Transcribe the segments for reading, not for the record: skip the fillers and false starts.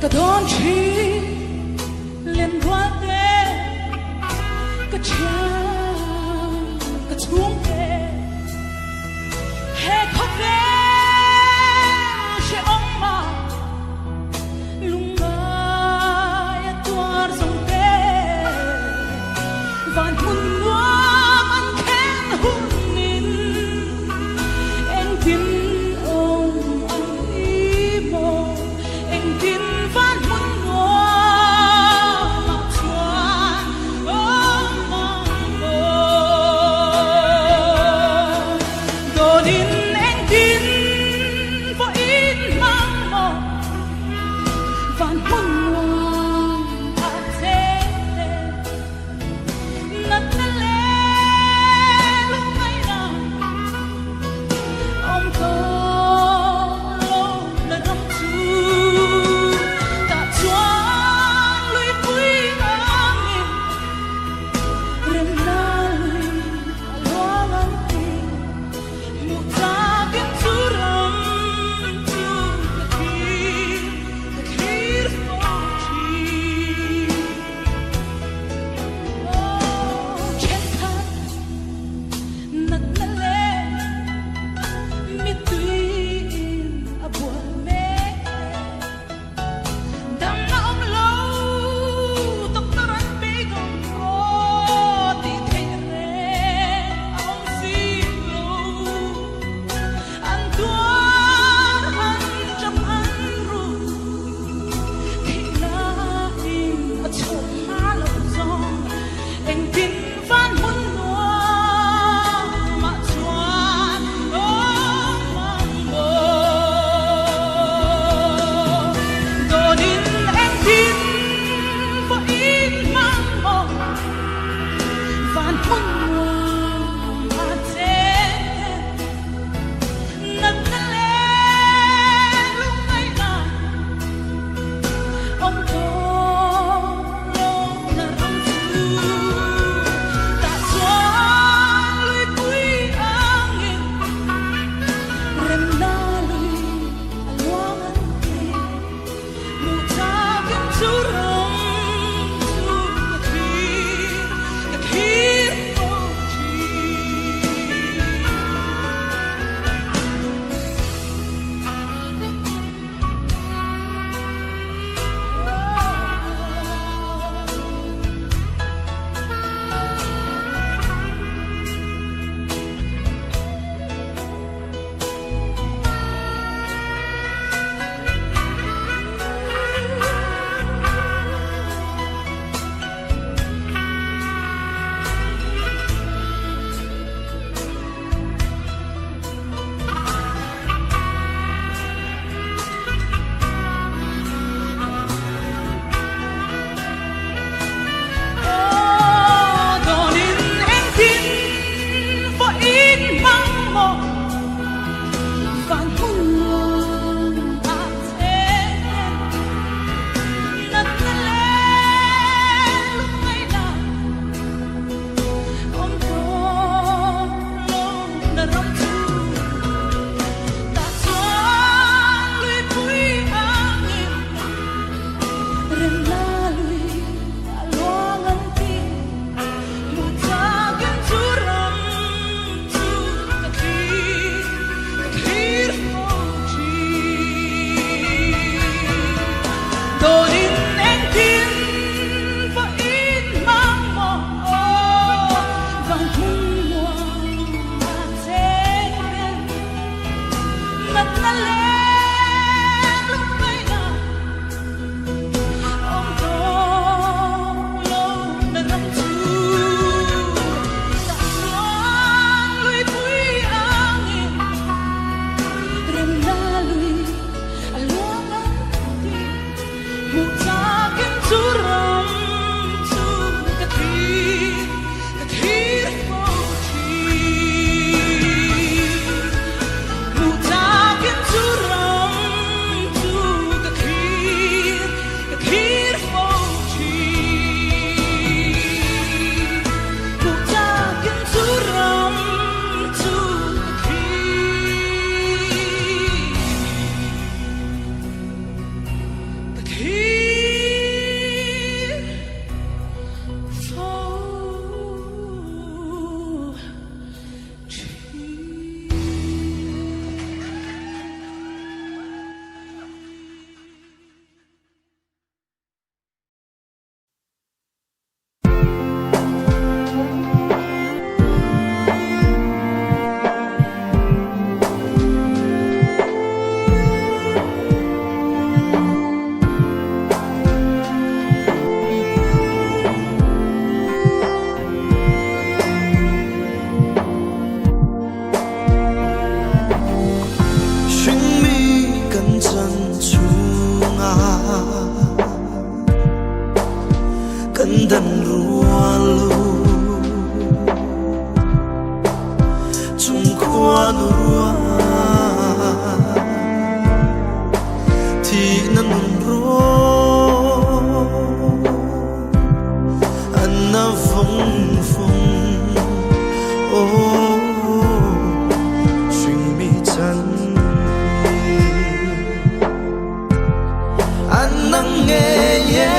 cả đón chi liên hoa tê cả cha cả xuống tê hè khóc tê sẽ ôm mà lung mai tuar dòng tê van hun loam an khen hun nín anh tin ông anh ý mơ anh tin van hun loam mặc chuan ôm Kandan rualo Chung kwa nurua Thi nanun ro Anna vong vong Oh Swing mi chan Anang nghe ye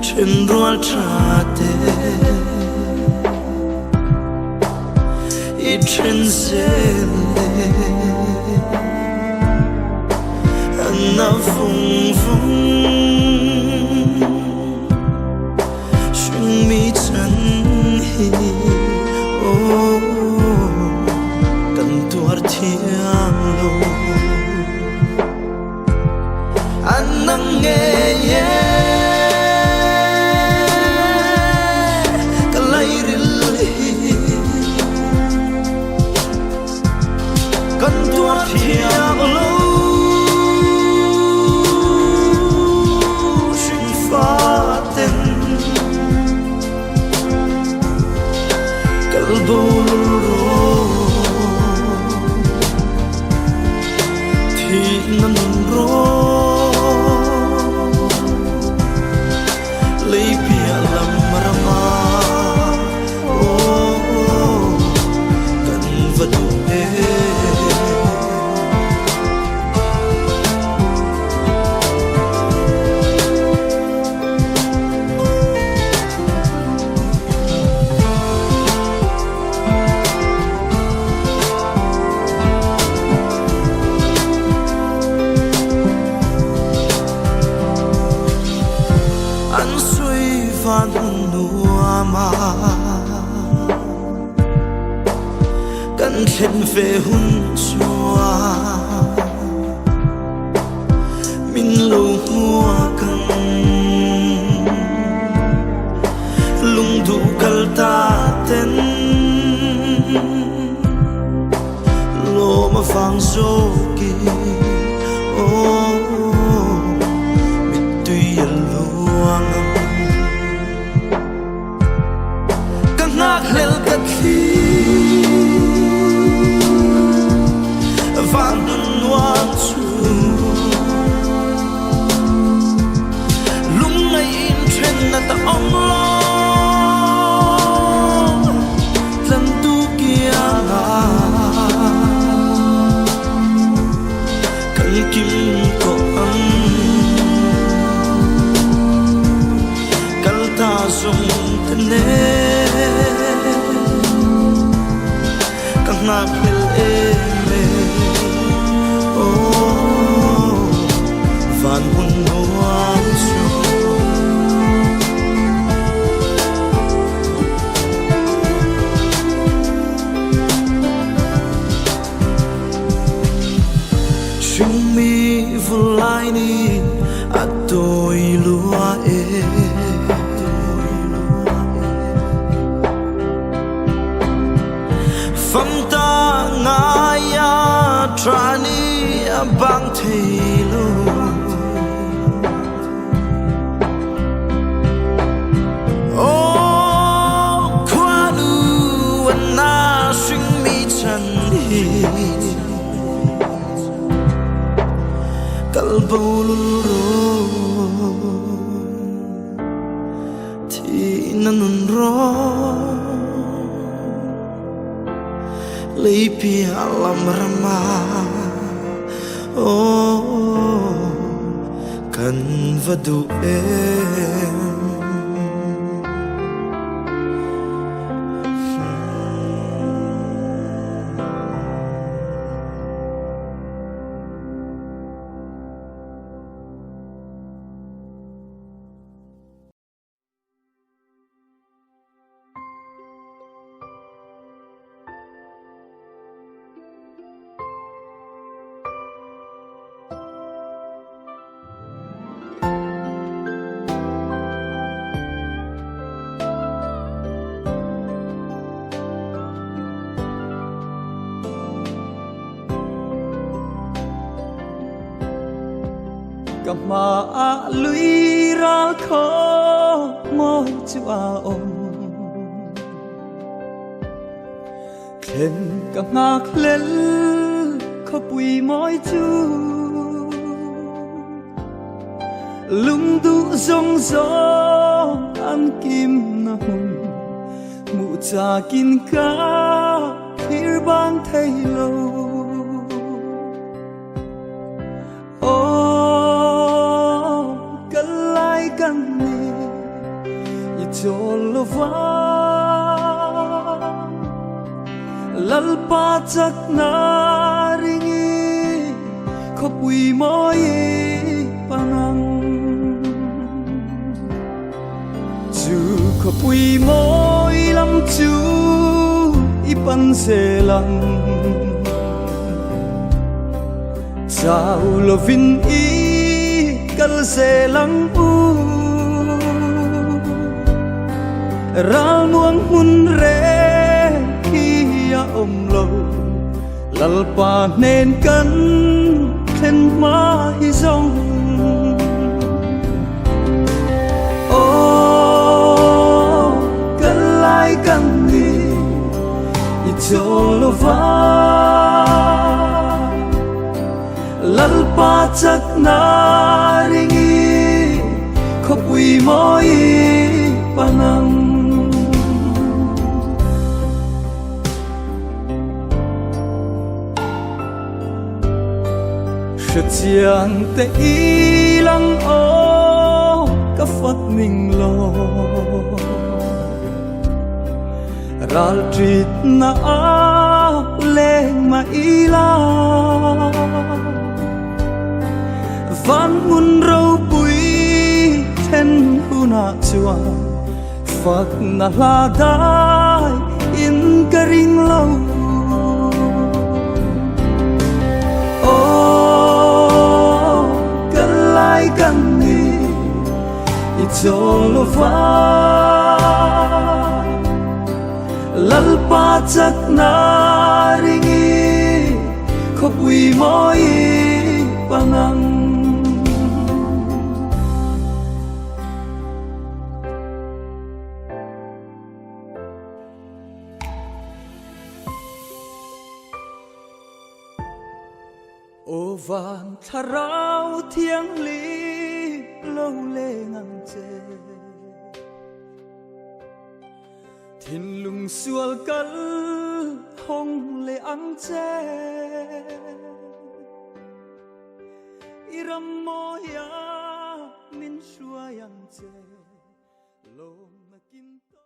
Trên rual trate I trên zele Anna vung vung Shung mi chan hi Oh Kan tuar thiang lo Anang nghe ye Thiang lo Shin pha tên Kalbo ro Thi nanun ro Lấy pia lam marama Oh Kan vadu Van nua ma Kan khen về hun chua Min lâu mua căng Lung du kal ta ten Lo ma phang so ki Oh Mit tuy luang Lel kat thi Van nuan chu Lung ngay in chen na ta ong lo Lan tu kia nga Kan kim ko ang Kal ta zong tane Ngạc hel eme Oh Van hun noan chu Shung mi vulai ni Atoi lua e Pham ta ngaya trani bang theilu Oh kwanu na sing mi chan hi kalbulu ti nanun ro lấy bia làm rama cần vật đủ emกับมาลุยรักขอมอยจูอาอมเข็นกับงากเล่นเขาปุยมอยจูลุงดูทรงซออันกิมนะหงมูจากินกาพิรบางไทยโลJolova lalpa chak na ringi khopui moi panang chu khopui moi lam chu ipan selang chau lovin I kal selang u Ral muang hun re kia om lâu lalpa nên cân thêm ma hi dòng cân lai cân đi Jolova lalpa chắc na ringi khopui moi panang Sự chiang te ilang o ka phát ning lo ral trit na a leng ma ila van mun rau bui then huna chua phak na la dai in ka ring loกันนี่Jolova lalpa chak na ringi khopui moi panang ô van tharau thiêng lý lâu lê ngang chê thiên lùng xual cất hong lê ăn chê iram moya min shua yang chê